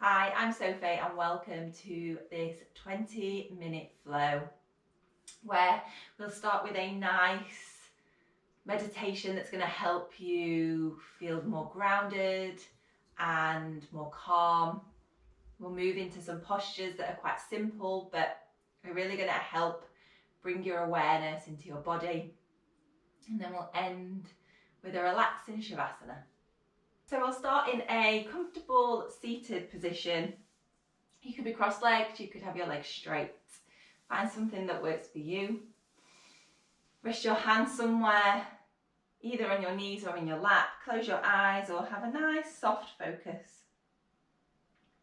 Hi, I'm Sophie and welcome to this 20-minute flow where we'll start with a nice meditation that's going to help you feel more grounded and more calm. We'll move into some postures that are quite simple but are really going to help bring your awareness into your body, and then we'll end with a relaxing Savasana. So we'll start in a comfortable seated position. You could be cross-legged, you could have your legs straight. Find something that works for you. Rest your hands somewhere, either on your knees or in your lap. Close your eyes or have a nice soft focus.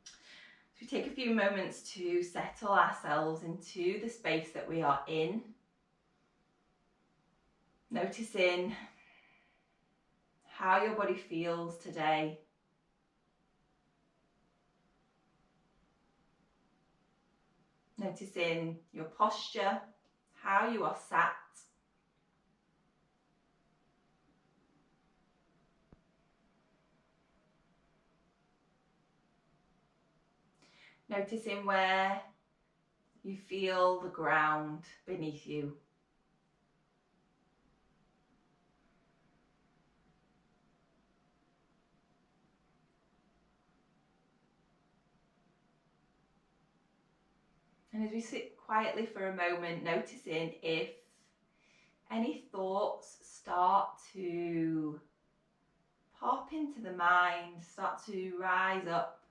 So we take a few moments to settle ourselves into the space that we are in. Noticing how your body feels today. Noticing your posture, how you are sat. Noticing where you feel the ground beneath you. And as we sit quietly for a moment, noticing if any thoughts start to pop into the mind, start to rise up.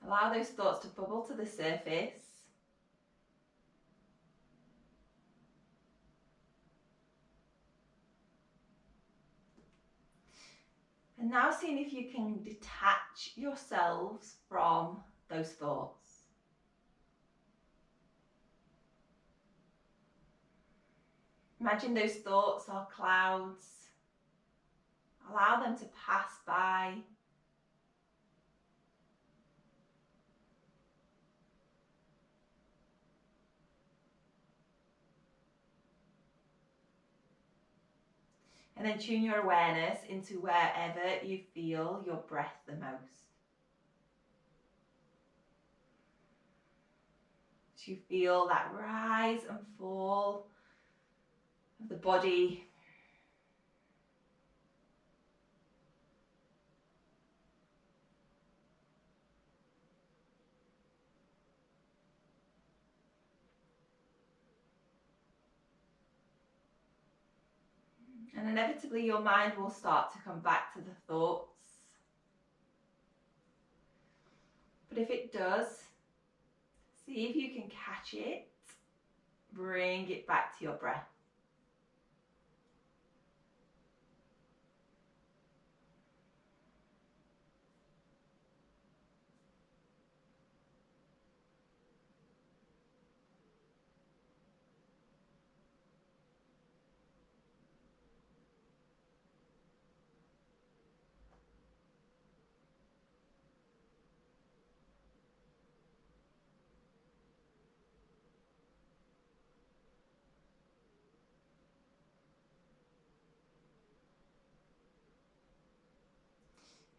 Allow those thoughts to bubble to the surface. And now seeing if you can detach yourselves from those thoughts. Imagine those thoughts are clouds. Allow them to pass by. And then tune your awareness into wherever you feel your breath the most. So you feel that rise and fall of the body. And inevitably your mind will start to come back to the thoughts. But if it does, see if you can catch it, bring it back to your breath.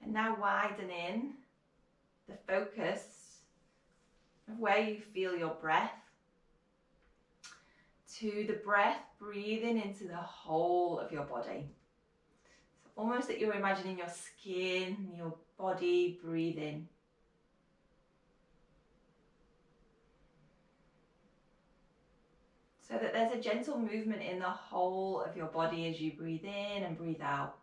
And now widening the focus of where you feel your breath to the breath breathing into the whole of your body. So almost that you're imagining your skin, your body breathing. So that there's a gentle movement in the whole of your body as you breathe in and breathe out.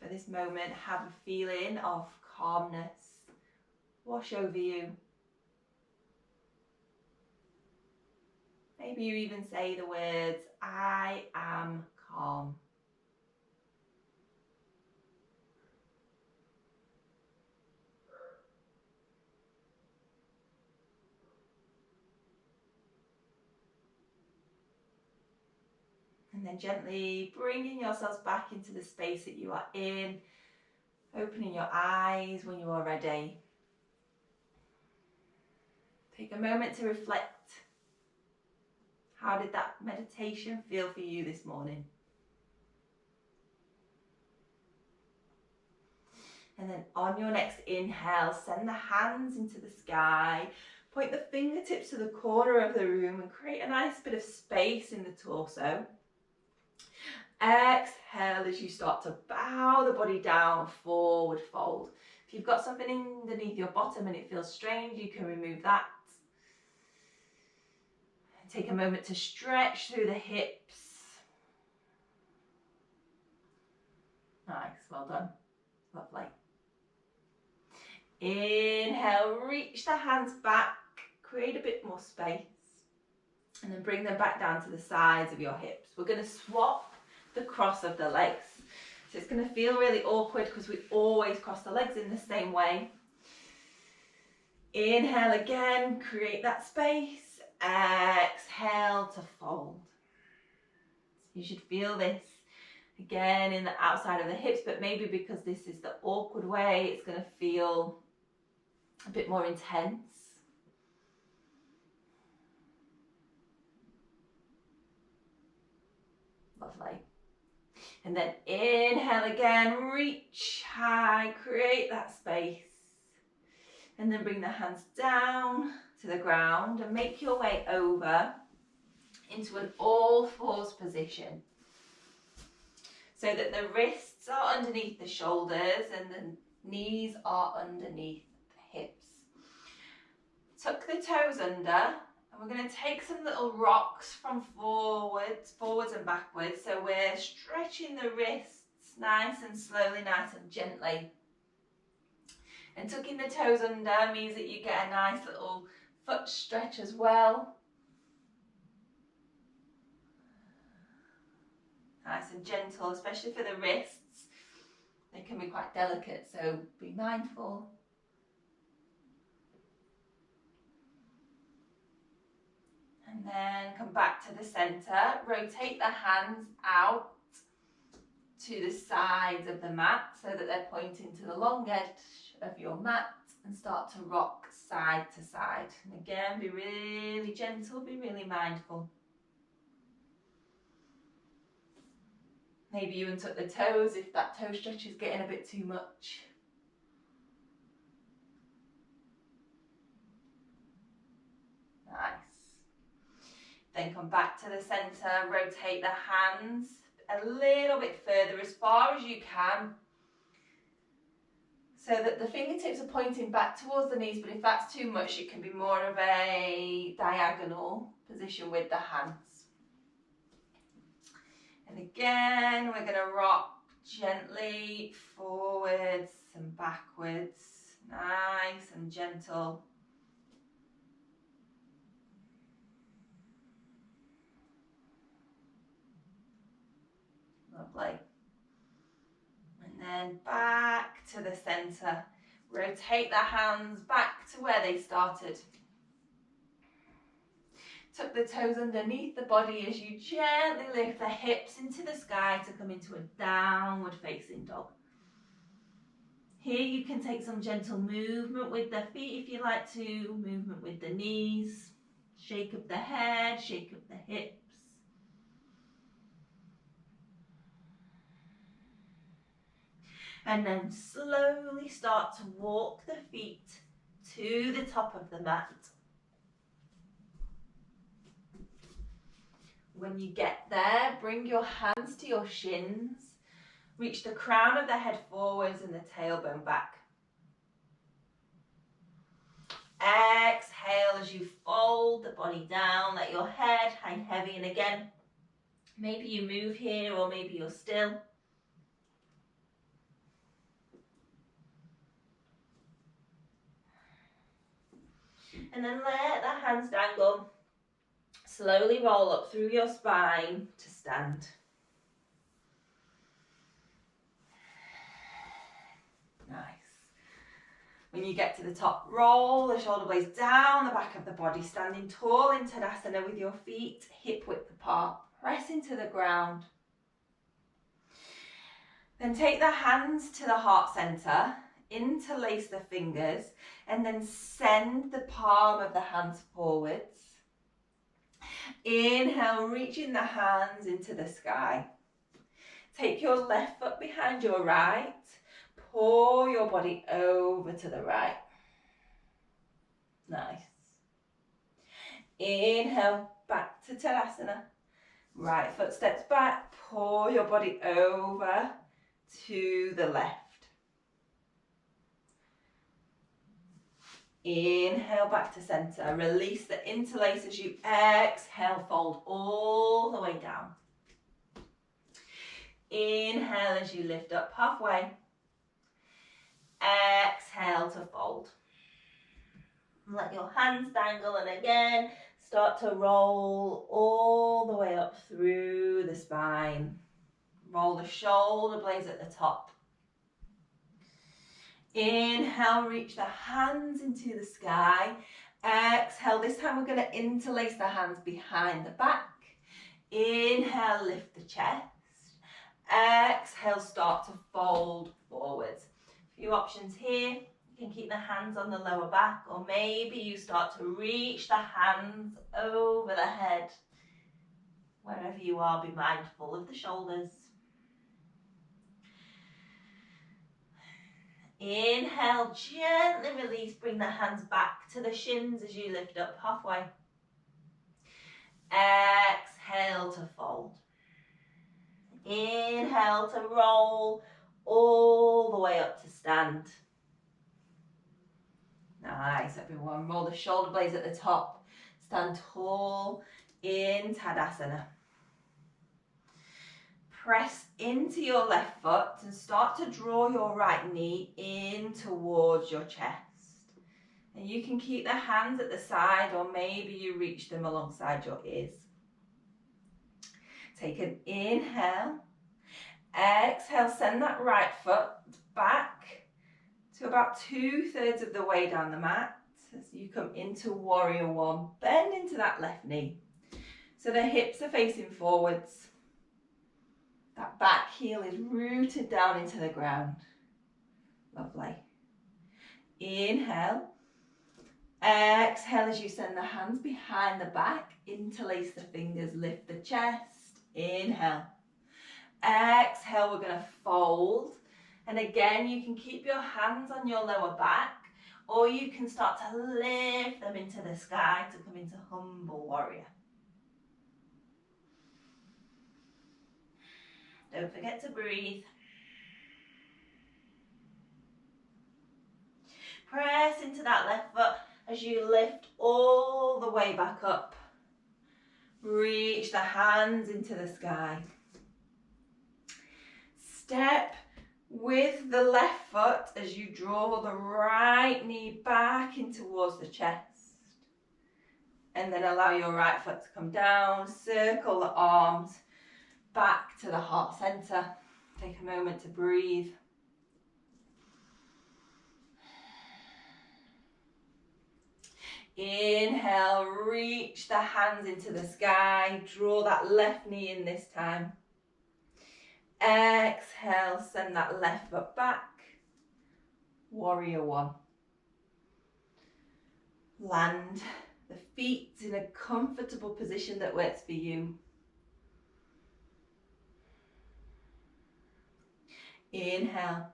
For this moment, have a feeling of calmness wash over you. Maybe you even say the words, I am calm. And then gently bringing yourselves back into the space that you are in, opening your eyes when you are ready. Take a moment to reflect How did that meditation feel for you this morning? And then on your next inhale, send the hands into the sky. Point the fingertips to the corner of the room and create a nice bit of space in the torso. Exhale as you start to bow the body down, forward fold. If you've got something underneath your bottom and it feels strange, you can remove that. Take a moment to stretch through the hips. Nice, well done. Lovely. Inhale, reach the hands back, create a bit more space, and then bring them back down to the sides of your hips. We're going to swap the cross of the legs. So it's going to feel really awkward because we always cross the legs in the same way. Inhale again, create that space. Exhale to fold. You should feel this again in the outside of the hips, but maybe because this is the awkward way, it's going to feel a bit more intense. Lovely. And then inhale again, reach high, create that space. And then bring the hands down to the ground and make your way over into an all fours position. So that the wrists are underneath the shoulders and the knees are underneath the hips. Tuck the toes under, and we're going to take some little rocks from forwards and backwards. So we're stretching the wrists nice and slowly, nice and gently. And tucking the toes under means that you get a nice little foot stretch as well. Nice and gentle, especially for the wrists. They can be quite delicate, so be mindful. And then come back to the centre. Rotate the hands out to the sides of the mat so that they're pointing to the long edge of your mat, and start to rock side to side. And again, be really gentle, be really mindful. Maybe you untuck the toes if that toe stretch is getting a bit too much. Nice. Then come back to the centre, rotate the hands a little bit further, as far as you can, so that the fingertips are pointing back towards the knees, but if that's too much, it can be more of a diagonal position with the hands. And again, we're going to rock gently forwards and backwards, nice and gentle. Lovely. And then back to the centre. Rotate the hands back to where they started. Tuck the toes underneath the body as you gently lift the hips into the sky to come into a downward facing dog. Here you can take some gentle movement with the feet if you like to, movement with the knees, shake up the head, shake up the hips. And then slowly start to walk the feet to the top of the mat. When you get there, bring your hands to your shins. Reach the crown of the head forwards and the tailbone back. Exhale as you fold the body down, let your head hang heavy. And again, maybe you move here or maybe you're still. And then let the hands dangle. Slowly roll up through your spine to stand. Nice. When you get to the top, roll the shoulder blades down the back of the body, standing tall in Tadasana with your feet hip width apart. Press into the ground. Then take the hands to the heart center, interlace the fingers, and then send the palm of the hands forwards. Inhale, reaching the hands into the sky. Take your left foot behind your right. Pull your body over to the right. Nice. Inhale, back to Tadasana. Right foot steps back. Pull your body over to the left. Inhale, back to center. Release the interlace as you exhale, fold all the way down. Inhale as you lift up halfway. Exhale to fold. Let your hands dangle, and again, start to roll all the way up through the spine. Roll the shoulder blades at the top. Inhale, reach the hands into the sky. Exhale, this time we're going to interlace the hands behind the back. Inhale, lift the chest. Exhale, start to fold forwards. A few options here. You can keep the hands on the lower back, or maybe you start to reach the hands over the head. Wherever you are, be mindful of the shoulders. Inhale, gently release, bring the hands back to the shins as you lift up halfway. Exhale to fold. Inhale to roll all the way up to stand. Nice, everyone. Roll the shoulder blades at the top. Stand tall in Tadasana. Press into your left foot and start to draw your right knee in towards your chest. And you can keep the hands at the side, or maybe you reach them alongside your ears. Take an inhale. Exhale, send that right foot back to about 2/3 of the way down the mat as you come into warrior one. Bend into that left knee. So the hips are facing forwards. That back heel is rooted down into the ground. Lovely. Inhale. Exhale as you send the hands behind the back. Interlace the fingers, lift the chest. Inhale. Exhale, we're going to fold. And again, you can keep your hands on your lower back, or you can start to lift them into the sky to come into humble warrior. Don't forget to breathe. Press into that left foot as you lift all the way back up. Reach the hands into the sky. Step with the left foot as you draw the right knee back in towards the chest. And then allow your right foot to come down. Circle the arms back to the heart center. Take a moment to breathe. Inhale, reach the hands into the sky. Draw that left knee in this time. Exhale, send that left foot back. Warrior one. Land the feet in a comfortable position that works for you. Inhale.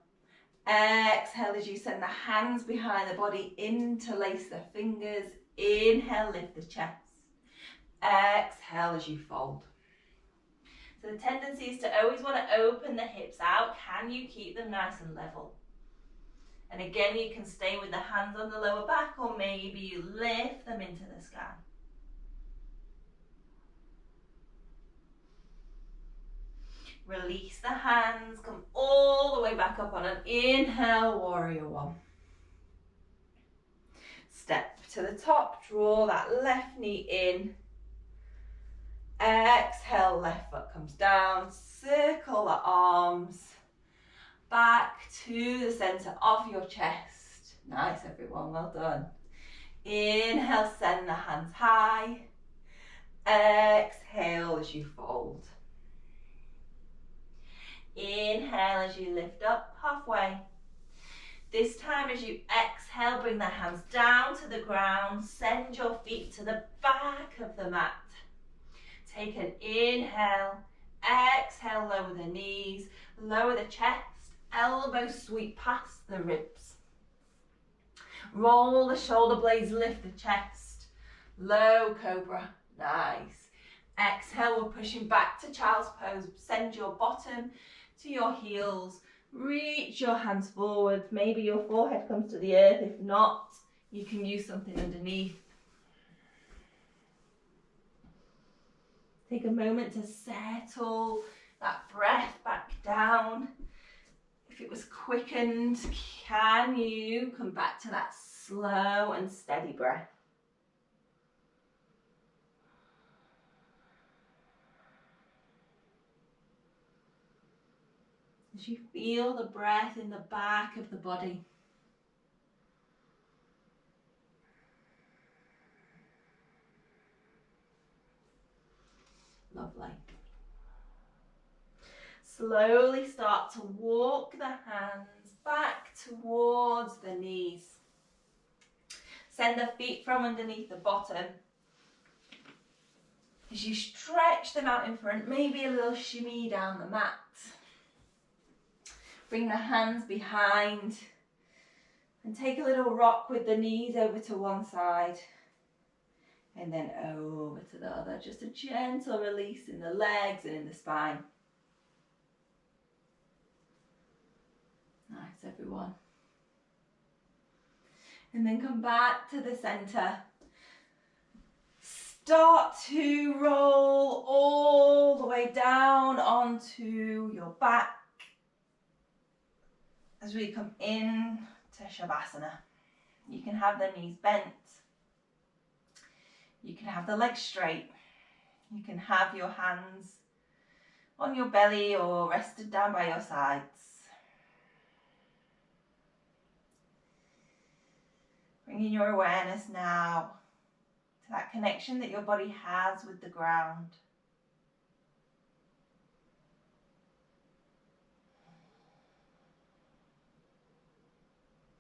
Exhale as you send the hands behind the body, interlace the fingers. Inhale, lift the chest. Exhale as you fold. So the tendency is to always want to open the hips out. Can you keep them nice and level? And again, you can stay with the hands on the lower back, or maybe you lift them into the sky. Release the hands, come all the way back up on an inhale, warrior one. Step to the top, draw that left knee in. Exhale, left foot comes down, circle the arms back to the center of your chest. Nice, everyone, well done. Inhale, send the hands high. Exhale as you fold. Inhale as you lift up halfway. This time as you exhale, bring the hands down to the ground, send your feet to the back of the mat. Take an inhale, exhale, lower the knees, lower the chest, elbows sweep past the ribs. Roll the shoulder blades, lift the chest, low cobra, nice. Exhale, we're pushing back to child's pose, send your bottom to your heels, reach your hands forward, maybe your forehead comes to the earth, if not, you can use something underneath. Take a moment to settle that breath back down. If it was quickened, can you come back to that slow and steady breath? As you feel the breath in the back of the body. Lovely. Slowly start to walk the hands back towards the knees. Send the feet from underneath the bottom. As you stretch them out in front, maybe a little shimmy down the mat. Bring the hands behind and take a little rock with the knees over to one side and then over to the other. Just a gentle release in the legs and in the spine. Nice, everyone. And then come back to the center. Start to roll all the way down onto your back as we come in to Savasana. You can have the knees bent. You can have the legs straight. You can have your hands on your belly or rested down by your sides. Bringing your awareness now to that connection that your body has with the ground.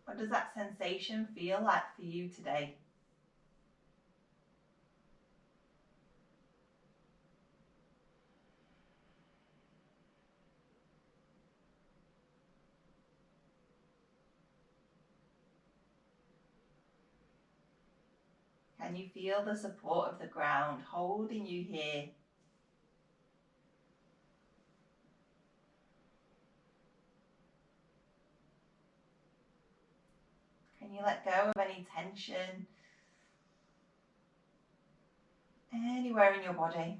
What does that sensation feel like for you today? Can you feel the support of the ground holding you here? Can you let go of any tension anywhere in your body?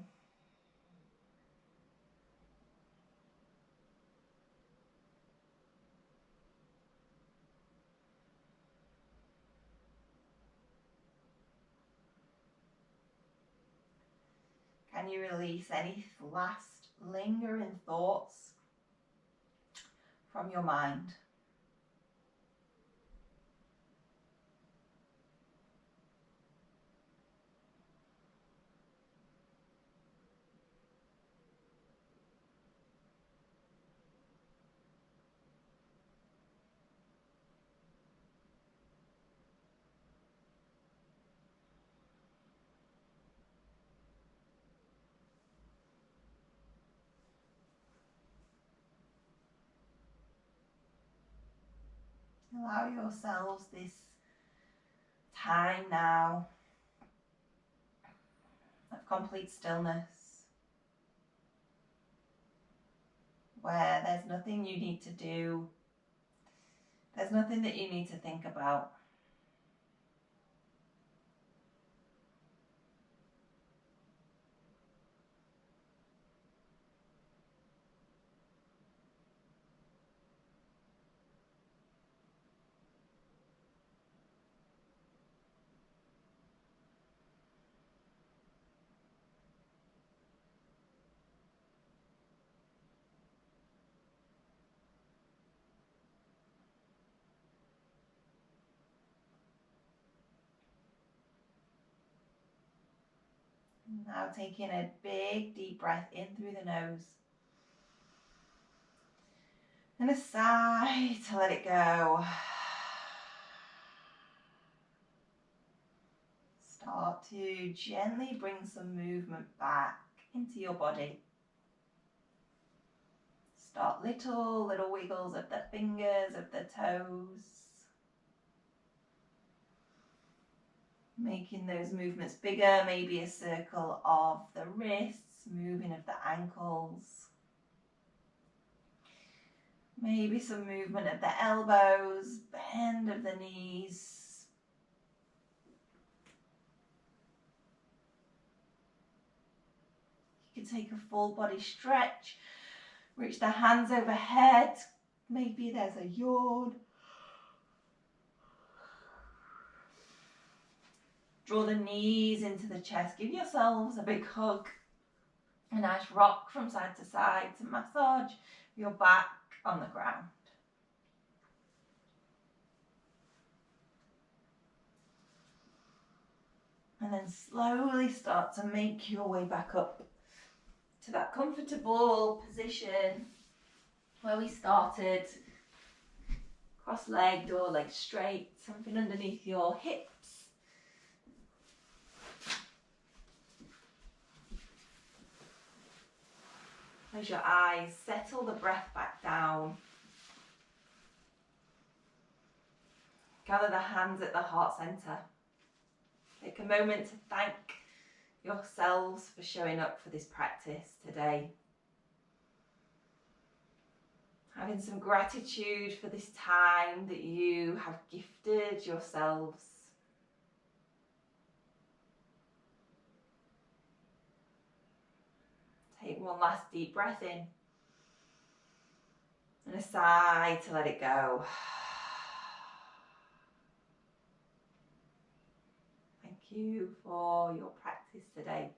Can you release any last lingering thoughts from your mind? Allow yourselves this time now of complete stillness, where there's nothing you need to do, there's nothing that you need to think about. Now taking a big deep breath in through the nose and a sigh to let it go. Start to gently bring some movement back into your body. Start little wiggles of the fingers, of the toes. Making those movements bigger, maybe a circle of the wrists, moving of the ankles. Maybe some movement of the elbows, bend of the knees. You can take a full body stretch, reach the hands overhead. Maybe there's a yawn. Draw the knees into the chest. Give yourselves a big hug. A nice rock from side to side to massage your back on the ground. And then slowly start to make your way back up to that comfortable position where we started. Cross-legged or legs straight, something underneath your hips. Close your eyes, settle the breath back down. Gather the hands at the heart centre. Take a moment to thank yourselves for showing up for this practice today. Having some gratitude for this time that you have gifted yourselves. Take one last deep breath in and a sigh to let it go. Thank you for your practice today.